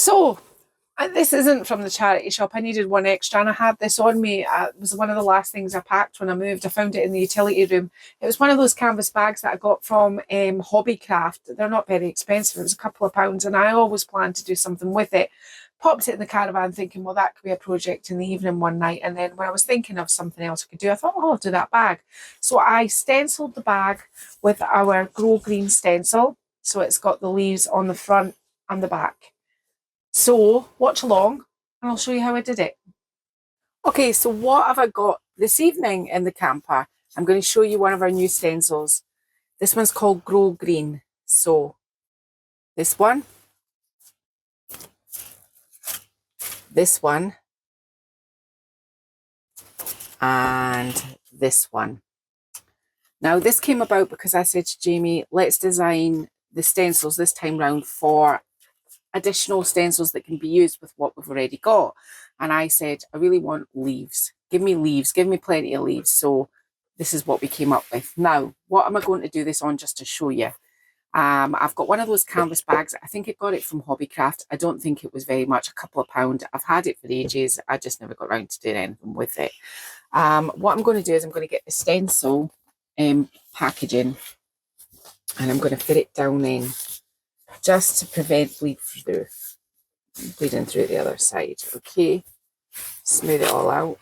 So, this isn't from the charity shop. I needed one extra and I had this on me. It was one of the last things I packed when I moved. I found it in the utility room. It was one of those canvas bags that I got from Hobbycraft. They're not very expensive. It was a couple of pounds and I always planned to do something with it. Popped it in the caravan thinking, well, that could be a project in the evening one night. And then when I was thinking of something else I could do, I thought, oh, I'll do that bag. So I stenciled the bag with our Grow Green stencil. So it's got the leaves on the front and the back. So watch along and I'll show you how I did it. Okay, so what have I got this evening in the camper? I'm going to show you one of our new stencils. This one's called Grow Green. So this one, and this one. Now this came about because I said to Jamie, let's design the stencils this time round for additional stencils that can be used with what we've already got. And I said, I really want leaves. Give me leaves, give me plenty of leaves. So this is what we came up with. Now, what am I going to do this on just to show you? I've got one of those canvas bags. I think I got it from Hobbycraft. I don't think it was very much, a couple of pounds. I've had it for ages. I just never got around to doing anything with it. What I'm going to do is I'm going to get the stencil packaging and I'm going to fit it down in just to prevent bleeding through the other side. Okay, smooth it all out,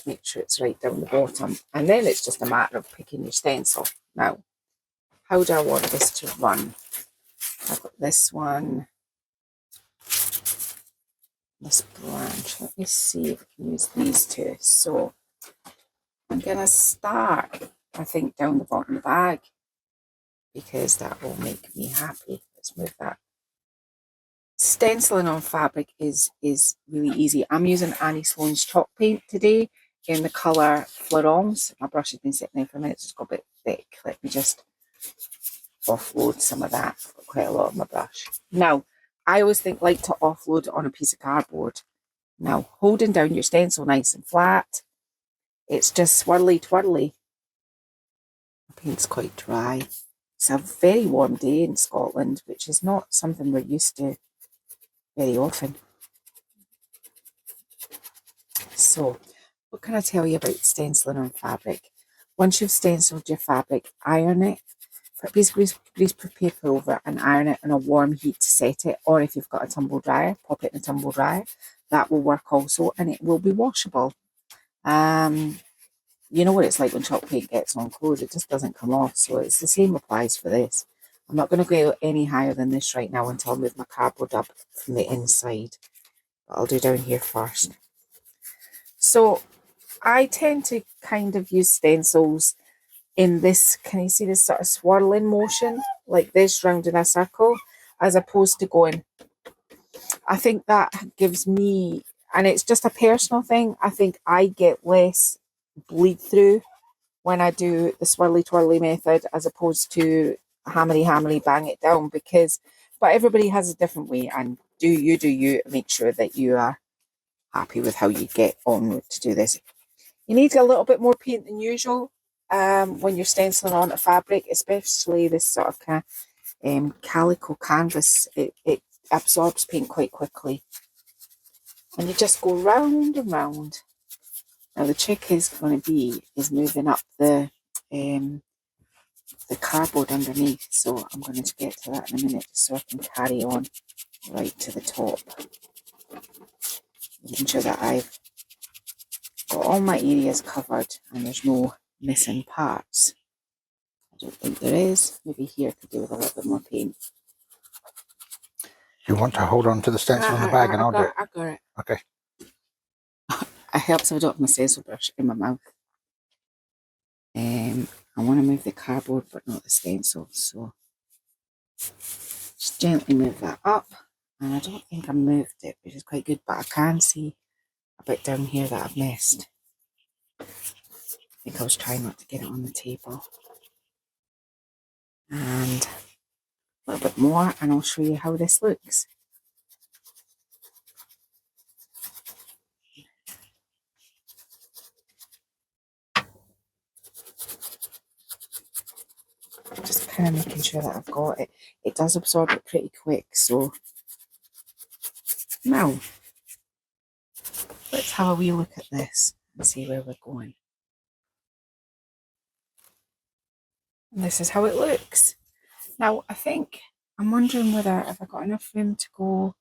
make sure it's right down the bottom, and then it's just a matter of picking your stencil. Now, how do I want this to run? I've got this one, this branch. Let me see if I can use these two. So I'm going to start, I think, down the bottom of the bag because that will make me happy. Let's move that. Stenciling on fabric is really easy. I'm using Annie Sloan's chalk paint today in the colour Florence. My brush has been sitting there for a minute, it's got a bit thick. Let me just offload some of that. I've got quite a lot of my brush. Now, I always like to offload on a piece of cardboard. Now, holding down your stencil nice and flat, it's just swirly twirly. My paint's quite dry. It's a very warm day in Scotland, which is not something we're used to very often. So, what can I tell you about stenciling on fabric? Once you've stenciled your fabric, iron it. Put a piece of greaseproof paper over it and iron it on a warm heat to set it. Or if you've got a tumble dryer, pop it in a tumble dryer. That will work also, and it will be washable. You know what it's like when chalk paint gets on clothes, it just doesn't come off. So it's the same applies for this. I'm not going to go any higher than this right now until I move my cardboard up from the inside. But I'll do down here first. So I tend to kind of use stencils in this, can you see this sort of swirling motion, like this round in a circle, as opposed to going. I think that gives me, and it's just a personal thing, I think I get less bleed through when I do the swirly twirly method as opposed to hammery bang it down, but everybody has a different way, and do you make sure that you are happy with how you get on to do this. You need a little bit more paint than usual when you're stenciling on a fabric, especially this sort of kind of calico canvas. It absorbs paint quite quickly, and you just go round and round. Now the trick is going to be moving up the cardboard underneath, so I'm going to get to that in a minute so I can carry on right to the top, making sure that I've got all my areas covered and there's no missing parts. I don't think there is. Maybe here could do with a little bit more paint. You want to hold on to the stencil in the bag and I'll do it? I got it. Okay. It helps if I don't have my stencil brush in my mouth. I want to move the cardboard but not the stencil, so just gently move that up. And I don't think I moved it, which is quite good, but I can see a bit down here that I've missed. I think I was trying not to get it on the table. And a little bit more, and I'll show you how this looks. Just kind of making sure that I've got it. It does absorb it pretty quick, so Now, let's have a wee look at this and see where we're going. And this is how it looks. Now, I think, I'm wondering whether if I got enough room to go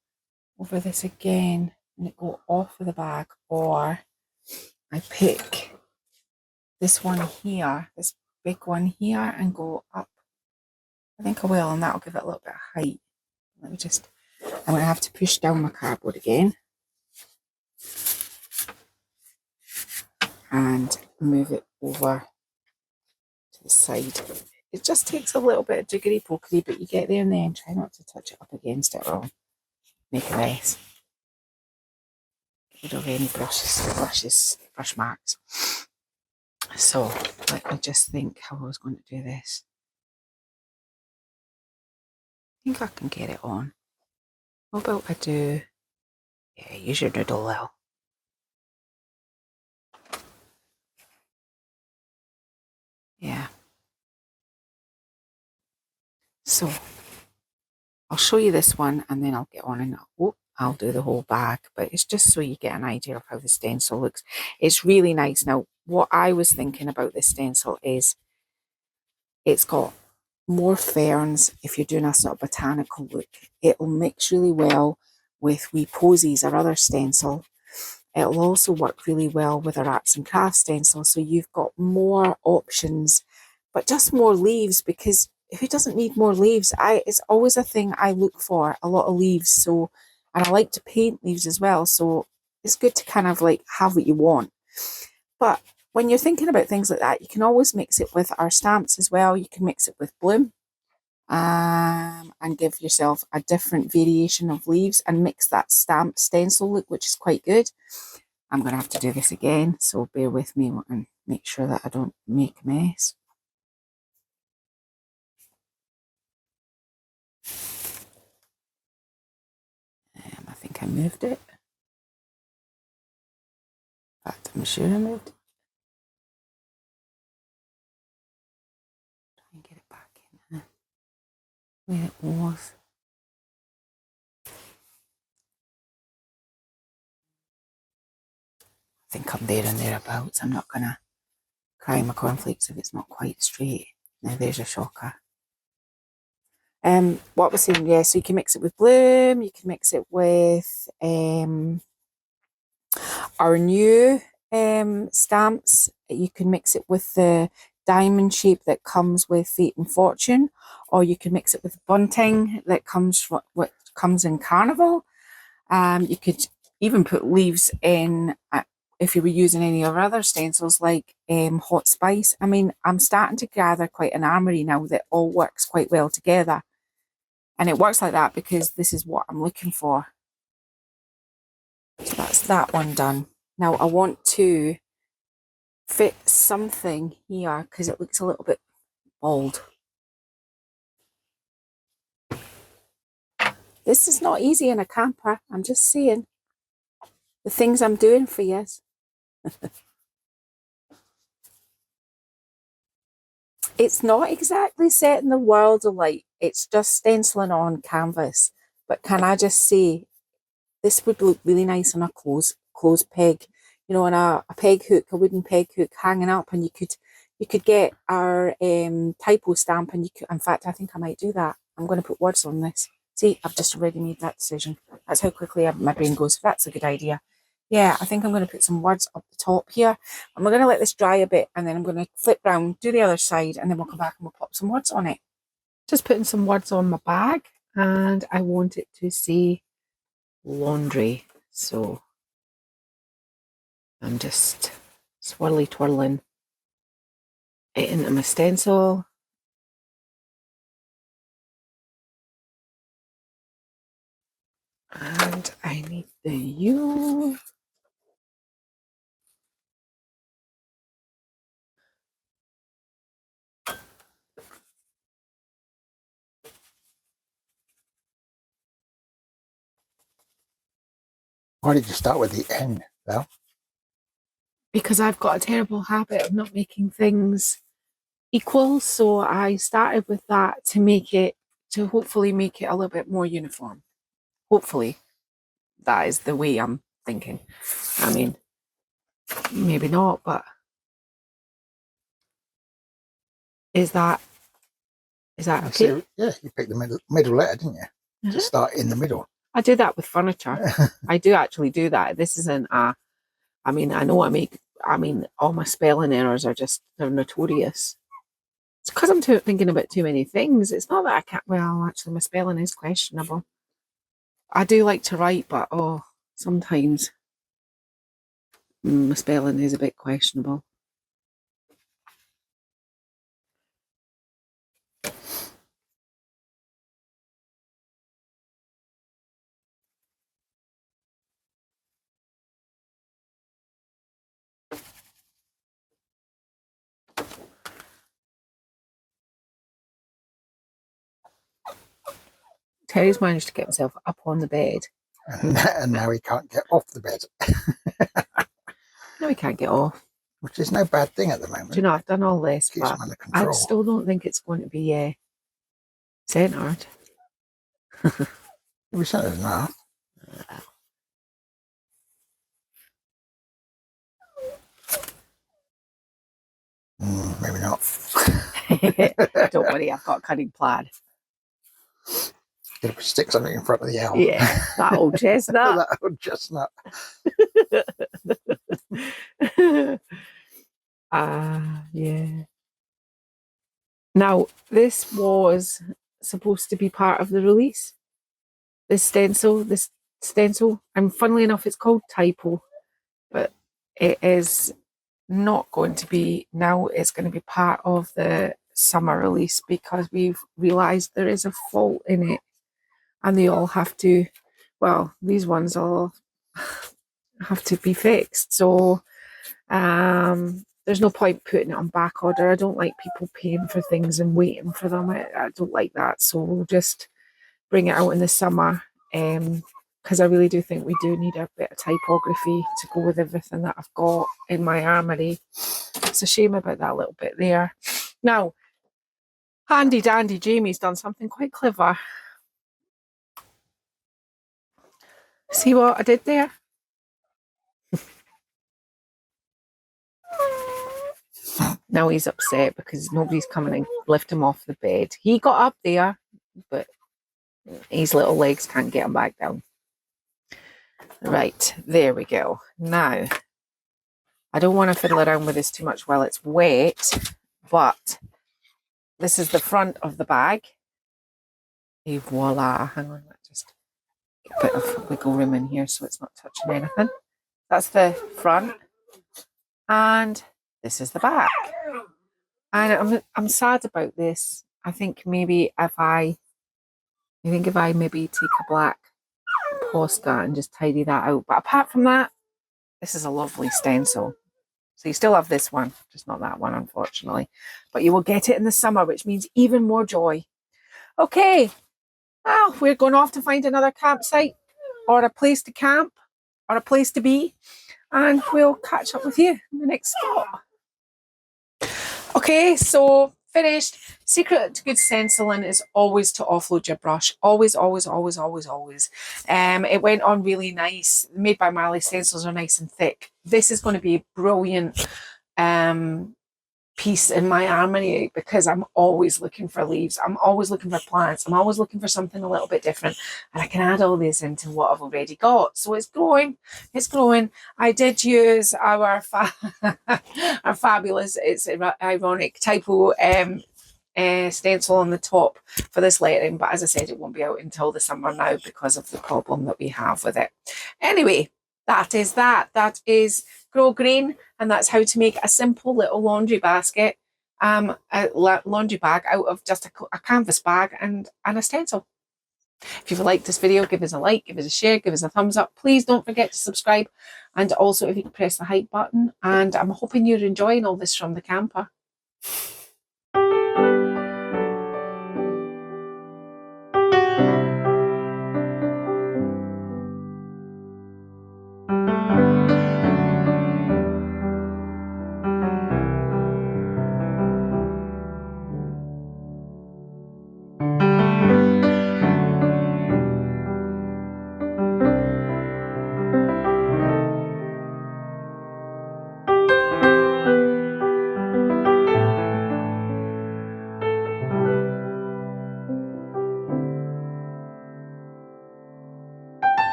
over this again and it go off of the bag, or I pick this one here, this big one here, and go up. I think I will, and that'll give it a little bit of height. Let me just, I'm going to have to push down my cardboard again and move it over to the side. It just takes a little bit of jiggery pokery, but you get there in the end. Try not to touch it up against it or I'll make a mess. Get rid of any brush marks. So let me just think how I was going to do this. I think I can get it on. What about I do, yeah, use your noodle well. Yeah. So I'll show you this one and then I'll get on and I'll do the whole bag, but it's just so you get an idea of how the stencil looks. It's really nice. Now, what I was thinking about this stencil is it's got more ferns. If you're doing a sort of botanical look, it'll mix really well with wee posies or other stencil. It'll also work really well with our arts and crafts stencil. So you've got more options, but just more leaves, because who doesn't need more leaves? It's always a thing I look for, a lot of leaves. So, and I like to paint leaves as well. So it's good to kind of like have what you want. But when you're thinking about things like that, you can always mix it with our stamps as well. You can mix it with bloom and give yourself a different variation of leaves and mix that stamped stencil look, which is quite good. I'm going to have to do this again, so bear with me and make sure that I don't make a mess. I think I moved it. In fact, I'm sure I moved it. Try and get it back in where it was. I think I'm there and thereabouts. I'm not going to cry my cornflakes if it's not quite straight. Now there's a shocker. What was saying, yeah, so you can mix it with bloom, you can mix it with our new stamps. You can mix it with the diamond shape that comes with Fate and Fortune, or you can mix it with bunting that comes from what comes in Carnival. You could even put leaves in if you were using any of our other stencils like Hot Spice. I mean, I'm starting to gather quite an armoury now that all works quite well together. And it works like that because this is what I'm looking for. So that's that one done. Now I want to fit something here because it looks a little bit bold. This is not easy in a camper. I'm just saying the things I'm doing for you. It's not exactly set in the world of light. It's just stenciling on canvas. But can I just say, this would look really nice on a closed peg, you know, on a peg hook, a wooden peg hook hanging up, and you could get our typo stamp, and you could. In fact, I think I might do that. I'm going to put words on this. See, I've just already made that decision. That's how quickly my brain goes. That's a good idea. Yeah, I think I'm going to put some words up the top here. And we're going to let this dry a bit, and then I'm going to flip round, do the other side, and then we'll come back and we'll pop some words on it. Just putting some words on my bag, and I want it to say laundry. So I'm just swirly twirling it into my stencil. And I need the U. Why did you start with the N, Val? Because I've got a terrible habit of not making things equal. So I started with that to hopefully make it a little bit more uniform. Hopefully. that is the way I'm thinking. I mean, maybe not, but is that okay? So, yeah, you picked the middle letter, didn't you? To start in the middle. I do that with furniture. I do actually do that. This isn't a, I mean, I know all my spelling errors are just, they're notorious. It's because I'm thinking about too many things. It's not that I can't, well, actually my spelling is questionable. I do like to write, but sometimes my spelling is a bit questionable. Terry's managed to get himself up on the bed. And now he can't get off the bed. No, he can't get off. Which is no bad thing at the moment. Do you know, I've done all this, Keeps but him under control. I still don't think it's going to be centred. It'll be centred enough. Maybe not. Don't worry, I've got a cunning plan. Gonna stick something in front of the L. Yeah, that old chestnut. That old chestnut. Yeah. Now, this was supposed to be part of the release. This stencil, and funnily enough, it's called Typo, but it is not going to be now. It's going to be part of the summer release because we've realised there is a fault in it, and they all have to, well, these ones all have to be fixed. So there's no point putting it on back order. I don't like people paying for things and waiting for them. I don't like that. So we'll just bring it out in the summer, because I really do think we do need a bit of typography to go with everything that I've got in my armoury. It's a shame about that little bit there. Now, handy dandy Jamie's done something quite clever. See what I did there? Now he's upset because nobody's coming and lift him off the bed. He got up there, but his little legs can't get him back down. Right, there we go. Now, I don't want to fiddle around with this too much while it's wet, but this is the front of the bag. Et voila. Hang on, let's just get a bit of wiggle room in here so it's not touching anything. That's the front. And this is the back. And I'm sad about this. I think maybe if I maybe take a black Posca and just tidy that out. But apart from that, this is a lovely stencil. So you still have this one, just not that one, unfortunately. But you will get it in the summer, which means even more joy. Okay, well, we're going off to find another campsite or a place to camp or a place to be. And we'll catch up with you in the next spot. Okay, so finished. Secret to good stenciling is always to offload your brush. Always, always, always, always, always. It went on really nice. Made by Marley stencils are nice and thick. This is going to be a brilliant piece in my armoury because I'm always looking for leaves. I'm always looking for plants. I'm always looking for something a little bit different. And I can add all this into what I've already got. So it's growing. It's growing. I did use our fabulous, it's ironic, Typo stencil on the top for this lettering. But as I said, it won't be out until the summer now because of the problem that we have with it. Anyway, that is that. That is Grow Green, and that's how to make a simple little laundry basket, a laundry bag out of just a canvas bag and a stencil. If you've liked this video, give us a like, give us a share, give us a thumbs up. Please don't forget to subscribe, and also if you can press the hype button. And I'm hoping you're enjoying all this from the camper.